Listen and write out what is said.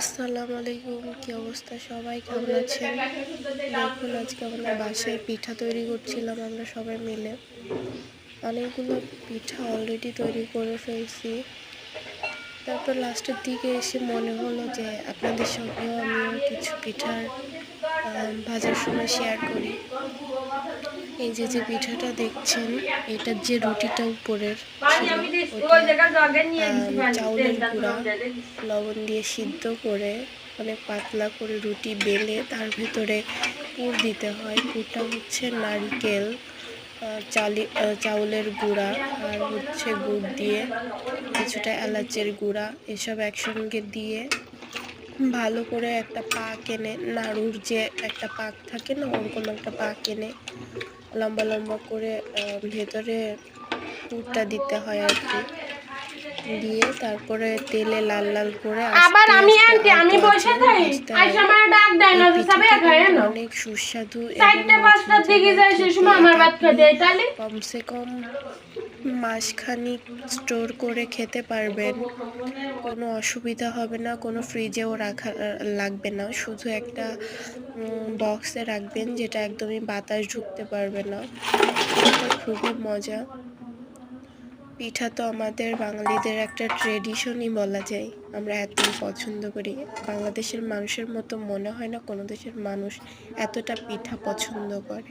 আসসালামু আলাইকুম। কি অবস্থা সবাই, কেমন আছেন? দেখুন, আজকে আমাদের বাসায় পিঠা তৈরি করছিলাম আমরা সবাই মিলে। অনেকগুলো পিঠা অলরেডি তৈরি করে ফেলছি। তারপর লাস্টের দিকে এসে মনে হলো যে আপনাদের সঙ্গেও আমিও কিছু পিঠার ভাজার সময় শেয়ার করি। এই যে পিঠাটা দেখছেন, এটার যে রুটিটা উপরের ছিল ওটা চাউলের গুঁড়া লবণ দিয়ে সিদ্ধ করে অনেক পাতলা করে রুটি বেলে তার ভেতরে পুর দিতে হয়। পুরটা হচ্ছে নারকেল, চাউলের গুঁড়া আর হচ্ছে গুড় দিয়ে কিছুটা এলাচের গুঁড়া এসব একসঙ্গে দিয়ে ভালো করে একটা পাক এনে, নাড়ুর যে একটা পাক থাকে না, ওরকম একটা পাক এনে লম্বা লম্বা করে ভেতরে পুরটা দিতে হয় আর কি। দিয়ে তারপরে তেলে লাল লাল করে অনেক সুস্বাদু কমসে কম মাসখানিক স্টোর করে খেতে পারবেন, কোনো অসুবিধা হবে না, কোনো ফ্রিজেও রাখা লাগবে না। শুধু একটা বক্সে রাখবেন যেটা একদমই বাতাস ঢুকতে পারবে না। এটা খুবই মজা। পিঠা তো আমাদের বাঙালিদের একটা ট্রেডিশনই বলা যায়। আমরা এতই পছন্দ করি। বাংলাদেশের মানুষের মতো মনে হয় না কোনো দেশের মানুষ এতটা পিঠা পছন্দ করে।